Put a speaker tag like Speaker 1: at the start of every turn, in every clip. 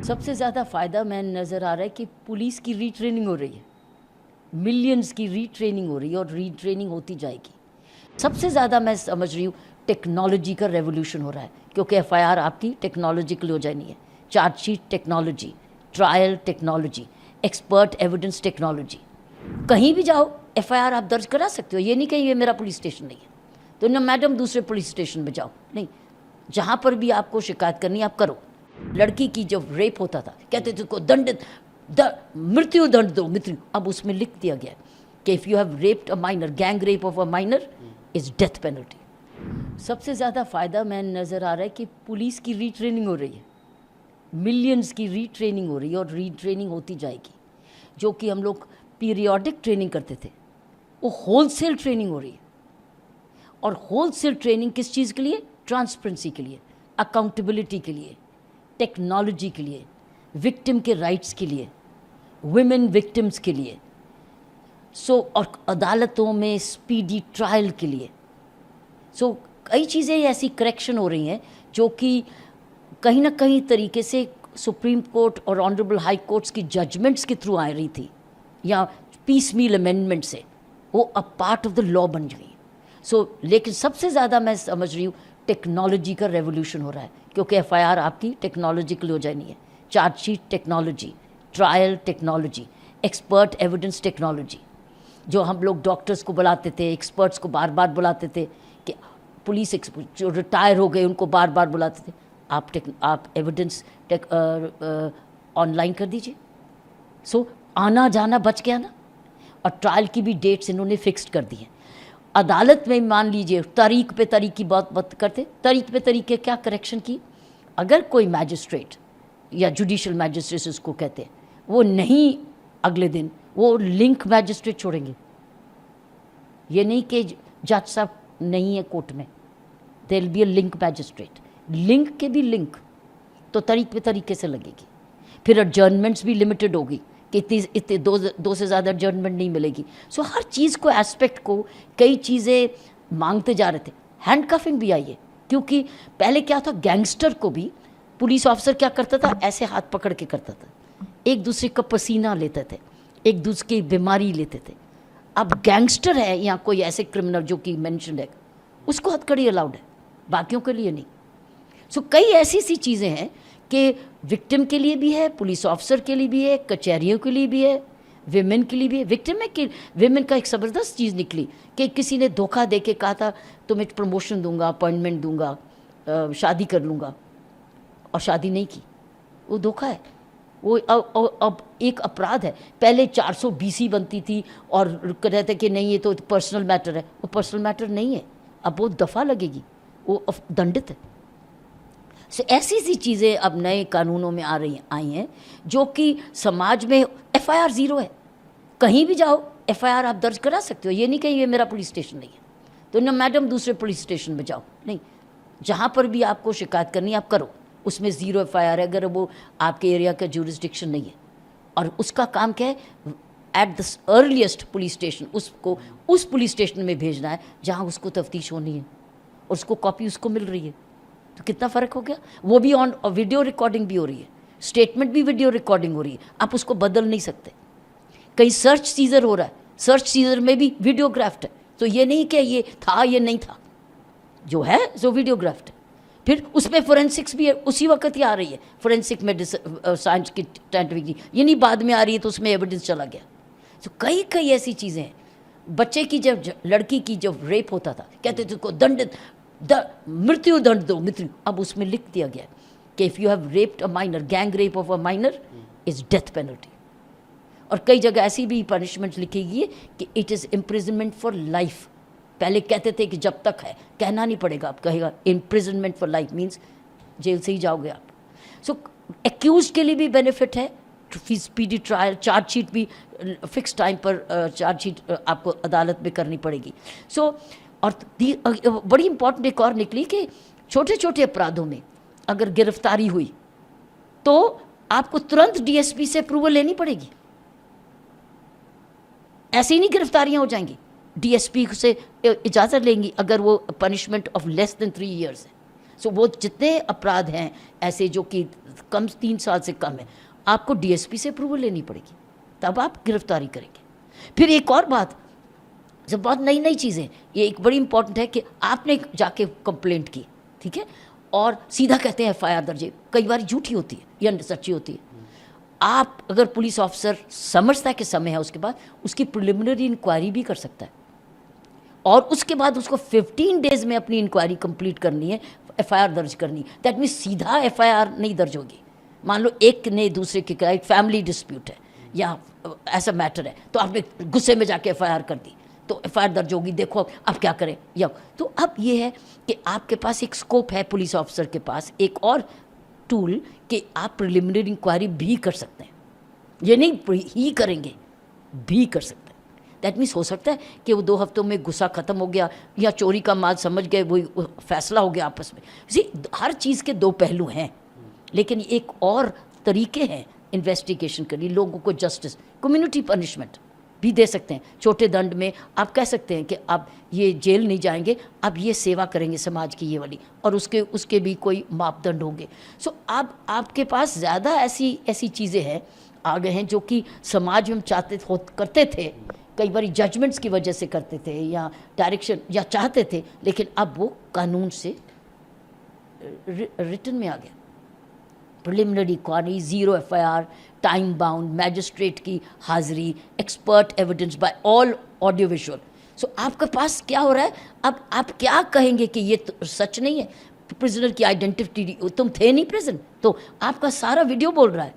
Speaker 1: सबसे ज़्यादा फ़ायदा मैं नज़र आ रहा है कि पुलिस की रीट्रेनिंग हो रही है। मिलियंस की रीट्रेनिंग हो रही है और रीट्रेनिंग होती जाएगी। सबसे ज़्यादा मैं समझ रही हूँ टेक्नोलॉजी का रेवोल्यूशन हो रहा है, क्योंकि एफआईआर आपकी टेक्नोलॉजिकल हो जानी है। Chargesheet technology, trial technology, expert evidence technology. कहीं भी जाओ एफआईआर आप दर्ज करा सकते हो। ये नहीं कि ये मेरा पुलिस स्टेशन नहीं है तो ना मैडम दूसरे पुलिस स्टेशन में जाओ, नहीं, जहाँ पर भी आपको शिकायत करनी आप करो। लड़की की जब रेप होता था कहते थे उसको मृत्यु दंड दो, मृत्यु। अब उसमें लिख दिया गया कि if you have raped a minor, gang rape of a minor is death penalty. सबसे ज़्यादा फ़ायदा मैं नज़र आ रहा है कि पुलिस की रीट्रेनिंग हो रही है। मिलियंस की रीट्रेनिंग हो रही है और रीट्रेनिंग होती जाएगी। जो कि हम लोग पीरियोडिक ट्रेनिंग करते थे, वो होलसेल ट्रेनिंग हो रही है। और होलसेल ट्रेनिंग किस चीज़ के लिए? ट्रांसपेरेंसी के लिए, अकाउंटेबिलिटी के लिए, टेक्नोलॉजी के लिए, विक्टिम के राइट्स के लिए, वुमेन विक्टिम्स के लिए, और अदालतों में स्पीडी ट्रायल के लिए। कई चीज़ें ऐसी करेक्शन हो रही हैं जो कि कहीं ना कहीं तरीके से सुप्रीम कोर्ट और ऑनरेबल हाई कोर्ट्स की जजमेंट्स के थ्रू आ रही थी या पीस मील अमेंडमेंट से, वो अब पार्ट ऑफ द लॉ बन गई। लेकिन सबसे ज़्यादा मैं समझ रही हूँ टेक्नोलॉजी का रेवोल्यूशन हो रहा है, क्योंकि एफआईआर आपकी टेक्नोलॉजिकल हो जानी है। Chargesheet technology, trial technology, expert evidence technology. जो हम लोग डॉक्टर्स को बुलाते थे, एक्सपर्ट्स को बार बार बुलाते थे, कि पुलिस जो रिटायर हो गए उनको बार बार बुलाते थे, आप एविडेंस ऑनलाइन कर दीजिए। आना जाना बच गया ना। और ट्रायल की भी डेट्स इन्होंने फिक्स्ड कर दी हैं। अदालत में मान लीजिए तारीख पे तारीख की बात करते, तारीख पे तारीख के क्या करेक्शन की। अगर कोई मैजिस्ट्रेट या जुडिशल मैजिस्ट्रेट उसको कहते हैं, वो नहीं अगले दिन वो लिंक मैजिस्ट्रेट छोड़ेंगे। ये नहीं कि जज साहब नहीं है कोर्ट में, there will be a link magistrate. Link के भी लिंक तो तारीख पे तरीके से लगेगी। फिर एडजर्नमेंट्स भी लिमिटेड होगी कि इतने दो से ज़्यादा एडजर्नमेंट नहीं मिलेगी। हर चीज़ को, एस्पेक्ट को, कई चीज़ें मांगते जा रहे थे। हैंडकफिंग भी आई है, क्योंकि पहले क्या था, गैंगस्टर को भी पुलिस ऑफिसर क्या करता था, ऐसे हाथ पकड़ के करता था, एक दूसरे का पसीना लेते थे, एक दूसरे की बीमारी लेते थे। अब गैंगस्टर है या कोई ऐसे क्रिमिनल जो कि मेंशन है, उसको हथकड़ी अलाउड है, बाकियों के लिए नहीं। कई ऐसी सी चीज़ें हैं कि विक्टिम के लिए भी है, पुलिस ऑफिसर के लिए भी है, कचहरियों के लिए भी है, विमेन के लिए भी है। विक्टिम में कि विमेन का एक ज़बरदस्त चीज़ निकली कि किसी ने धोखा दे के कहा था तुम्हें प्रमोशन दूंगा, अपॉइंटमेंट दूंगा, शादी कर लूँगा, और शादी नहीं की। वो धोखा है। वो अब एक अपराध है। पहले 400 BC बनती थी और कहते कि नहीं ये तो पर्सनल मैटर है। वो पर्सनल मैटर नहीं है, अब वो दफ़ा लगेगी, वो दंडित है। ऐसी सी चीज़ें अब नए कानूनों में आई हैं जो कि समाज में एफआईआर ज़ीरो है। कहीं भी जाओ एफआईआर आप दर्ज करा सकते हो। ये नहीं कि ये मेरा पुलिस स्टेशन नहीं है तो ना मैडम दूसरे पुलिस स्टेशन में जाओ, नहीं, जहाँ पर भी आपको शिकायत करनी आप करो, उसमें ज़ीरो एफआईआर है अगर वो आपके एरिया का ज्यूरिसडिक्शन नहीं है। और उसका काम क्या है, at the earliest police station उसको उस पुलिस स्टेशन में भेजना है जहाँ उसको तफ्तीश होनी है और उसको कॉपी उसको मिल रही है। तो कितना फ़र्क हो गया। वो भी ऑन वीडियो रिकॉर्डिंग भी हो रही है, स्टेटमेंट भी वीडियो रिकॉर्डिंग हो रही है, आप उसको बदल नहीं सकते। कहीं सर्च सीजर हो रहा है, सर्च सीजर में भी वीडियोग्राफ्ड है, तो ये नहीं कि ये था ये नहीं था, जो है जो वीडियोग्राफ्ड है। फिर उसमें फोरेंसिक्स भी है, उसी वक्त ही आ रही है फोरेंसिक मेडिसिन साइंस की टेक्नोलॉजी, ये नहीं बाद में आ रही है तो उसमें एविडेंस चला गया। तो कई ऐसी चीज़ें हैं। बच्चे की जब लड़की की जब रेप होता था कहते थे उसको मृत्यु दंड दो, मृत्यु। अब उसमें लिख दिया गया कि if you have raped a minor, gang rape of a minor is death penalty. और कई जगह ऐसी भी पनिशमेंट लिखी गई है कि it is imprisonment for life. पहले कहते थे कि जब तक है, कहना नहीं पड़ेगा, अब कहेगा imprisonment for life means jail से ही जाओगे आप। एक्यूज के लिए भी बेनिफिट है, स्पीडी ट्रायल, चार्जशीट भी फिक्स टाइम पर चार्जशीट आपको अदालत में करनी पड़ेगी। और बड़ी इंपॉर्टेंट एक और निकली कि छोटे छोटे अपराधों में अगर गिरफ्तारी हुई तो आपको तुरंत डीएसपी से अप्रूवल लेनी पड़ेगी। ऐसे ही नहीं गिरफ्तारियां हो जाएंगी, डीएसपी से इजाज़त लेंगी अगर वो punishment of less than 3 years है। सो वो जितने अपराध हैं ऐसे जो कि कम 3 साल से कम है, आपको डीएसपी से अप्रूवल लेनी पड़ेगी, तब आप गिरफ्तारी करेंगे। फिर एक और बात, जब बहुत नई नई चीज़ें, ये एक बड़ी इंपॉर्टेंट है कि आपने जाके कंप्लेंट की, ठीक है, और सीधा कहते हैं एफआईआर दर्ज है, कई बार झूठी होती है या सच्ची होती है। आप अगर पुलिस ऑफिसर समझता है कि समय है, उसके बाद उसकी प्रिलिमिनरी इंक्वायरी भी कर सकता है, और उसके बाद उसको 15 डेज में अपनी इंक्वायरी कंप्लीट करनी है, एफआईआर दर्ज करनी है। दैट मीन्स सीधा एफआईआर नहीं दर्ज होगी। मान लो एक ने दूसरे के खिलाफ फैमिली डिस्प्यूट है या ऐसा मैटर है, तो आपने गुस्से में जाके एफआईआर कर दी, तो एफआईआर दर्ज होगी, देखो अब क्या करें। या तो अब ये है कि आपके पास एक स्कोप है, पुलिस ऑफिसर के पास एक और टूल कि आप प्रिलिमिनरी इंक्वायरी भी कर सकते हैं। ये नहीं ही करेंगे, भी कर सकते हैं। दैट मीन्स हो सकता है कि वो 2 हफ्तों में गुस्सा ख़त्म हो गया या चोरी का माल समझ गए, वही फैसला हो गया आपस में। इसी हर चीज़ के 2 पहलू हैं, लेकिन एक और तरीके हैं इन्वेस्टिगेशन के लिए। लोगों को जस्टिस, कम्युनिटी पनिशमेंट भी दे सकते हैं। छोटे दंड में आप कह सकते हैं कि आप ये जेल नहीं जाएंगे, आप ये सेवा करेंगे समाज की ये वाली, और उसके भी कोई मापदंड होंगे। सो अब आपके पास ज़्यादा ऐसी चीज़ें हैं आ गए हैं जो कि समाज में हम करते थे, कई बार जजमेंट्स की वजह से करते थे या डायरेक्शन या चाहते थे, लेकिन अब वो कानून से रिटन में आ गया। Preliminary inquiry, 0 FIR, time bound, magistrate की हाजिरी, expert evidence by all audio visual. So आपके पास क्या हो रहा है, अब आप क्या कहेंगे कि ये तो सच नहीं है, प्रिजनर की आइडेंटिटी, तुम थे नहीं प्रिजन, तो आपका सारा वीडियो बोल रहा है।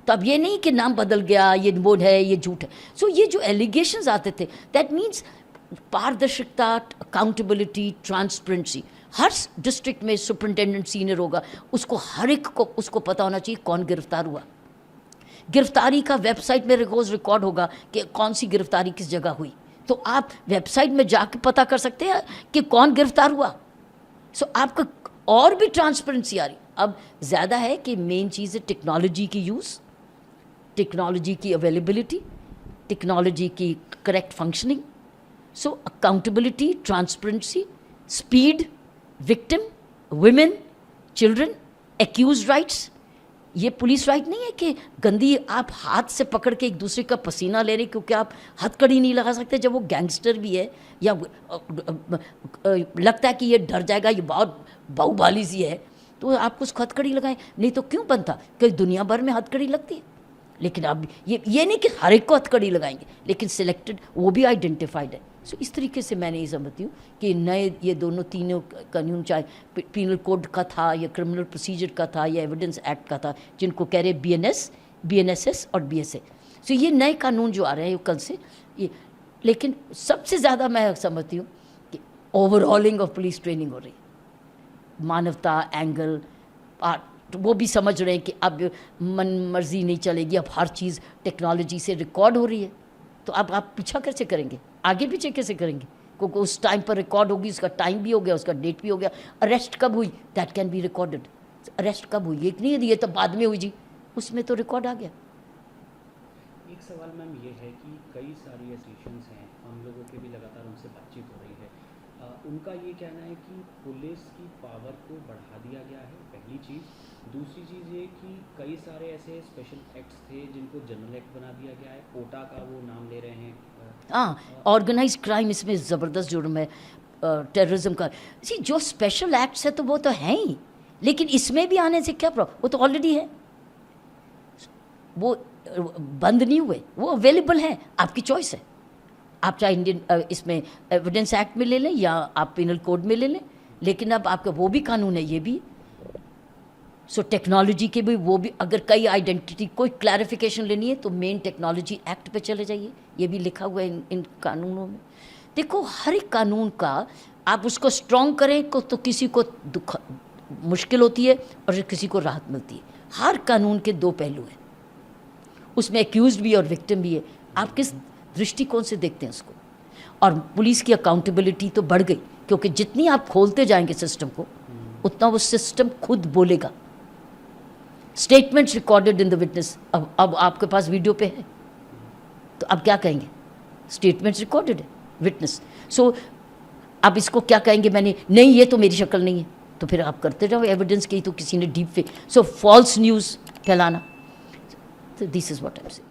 Speaker 1: तो अब ये नहीं कि नाम बदल गया, ये वो है, ये झूठ है। सो ये जो एलिगेशंस आते थे, दैट मीन्स पारदर्शिता, अकाउंटेबिलिटी, ट्रांसपेरेंसी। हर डिस्ट्रिक्ट में सुपरिटेंडेंट सीनियर होगा, उसको हर एक को उसको पता होना चाहिए कौन गिरफ्तार हुआ। गिरफ्तारी का वेबसाइट में रोज़ रिकॉर्ड होगा कि कौन सी गिरफ्तारी किस जगह हुई, तो आप वेबसाइट में जाके पता कर सकते हैं कि कौन गिरफ्तार हुआ। सो आपका और भी ट्रांसपेरेंसी आ रही। अब ज़्यादा है कि मेन चीज़ है टेक्नोलॉजी की यूज़, टेक्नोलॉजी की अवेलेबिलिटी, टेक्नोलॉजी की correct functioning. So accountability, transparency, speed, victim, women, children, accuse rights. ये पुलिस राइट नहीं है कि गंदी आप हाथ से पकड़ के एक दूसरे का पसीना ले रहे, क्योंकि आप हथकड़ी नहीं लगा सकते जब वो गैंगस्टर भी है, या लगता है कि ये डर जाएगा, ये बहुत बाहुबली सी है, तो आपको उसको हथकड़ी लगाएं। नहीं तो क्यों बनता, क्योंकि दुनिया भर में हथकड़ी लगती है। लेकिन अब ये नहीं कि हर एक को हथकड़ी लगाएंगे, लेकिन सिलेक्टेड, वो भी आइडेंटिफाइड है। सो इस तरीके से मैंने ये समझती हूँ कि नए ये दोनों तीनों कानून, चाहे पीनल कोड का था या क्रिमिनल प्रोसीजर का था या एविडेंस एक्ट का था, जिनको कह रहे BNSS और BSA। सो ये नए कानून जो आ रहे हैं कल से ये, लेकिन सबसे ज़्यादा मैं समझती हूँ कि ओवरऑलिंग ऑफ पुलिस ट्रेनिंग हो रही है। मानवता एंगल, वो भी समझ रहे हैं कि अब मन मर्जी नहीं चलेगी, अब हर चीज़ टेक्नोलॉजी से रिकॉर्ड हो रही है, तो अब आप पीछा कैसे करेंगे, आगे पीछे कैसे करेंगे, क्योंकि उस टाइम पर रिकॉर्ड होगी, उसका टाइम भी हो गया, उसका डेट भी हो गया। अरेस्ट कब हुई, that can be recorded. Arrest कब हुई, ये नहीं है ये तो बाद में हुई जी, उसमें तो रिकॉर्ड आ गया।
Speaker 2: एक सवाल मैम ये है कि कई सारी एसोसिएशंस हैं, हम लोगों के भी लगातार उनसे बातचीत हो रही है, उनका ये कहना है कि पुलिस की पावर को बढ़ा दिया गया है, पहली चीज़। दूसरी चीज़ ये कि कई सारे ऐसे स्पेशल एक्ट्स थे जिनको जनरल एक्ट बना दिया गया है, कोटा का वो नाम ले रहे हैं।
Speaker 1: हाँ, ऑर्गेनाइज क्राइम इसमें ज़बरदस्त जुर्म है, टेररिज्म का। जी जो स्पेशल एक्ट्स है तो वो तो हैं ही, लेकिन इसमें भी आने से क्या प्रॉब्लम, वो तो ऑलरेडी है, वो बंद नहीं हुए, वो अवेलेबल हैं, आपकी चॉइस है। आप चाहे इंडियन इसमें एविडेंस एक्ट में ले लें या आप पिनल कोड में ले लें, लेकिन अब आपका वो भी कानून है, ये भी। सो टेक्नोलॉजी के भी वो भी, अगर कई आइडेंटिटी कोई क्लैरिफिकेशन लेनी है तो मेन टेक्नोलॉजी एक्ट पे चले जाइए, ये भी लिखा हुआ है इन कानूनों में। देखो हर एक कानून का आप उसको स्ट्रॉन्ग करें तो किसी को मुश्किल होती है और किसी को राहत मिलती है। हर कानून के 2 पहलू हैं, उसमें एक्यूज्ड भी और विक्टिम भी है। आप किस दृष्टिकोण से देखते हैं उसको। और पुलिस की अकाउंटेबिलिटी तो बढ़ गई, क्योंकि जितनी आप खोलते जाएंगे सिस्टम को, उतना वो सिस्टम खुद बोलेगा। Statements recorded in the witness, अब आपके पास वीडियो पे है, तो अब क्या कहेंगे, स्टेटमेंट्स रिकॉर्डेड है विटनेस। सो अब इसको क्या कहेंगे, मैंने नहीं, ये तो मेरी शक्ल नहीं है, तो फिर आप करते जाओ एविडेंस की, तो किसी ने डीप फेक, सो फॉल्स न्यूज़ फैलाना, तो this is what I am saying.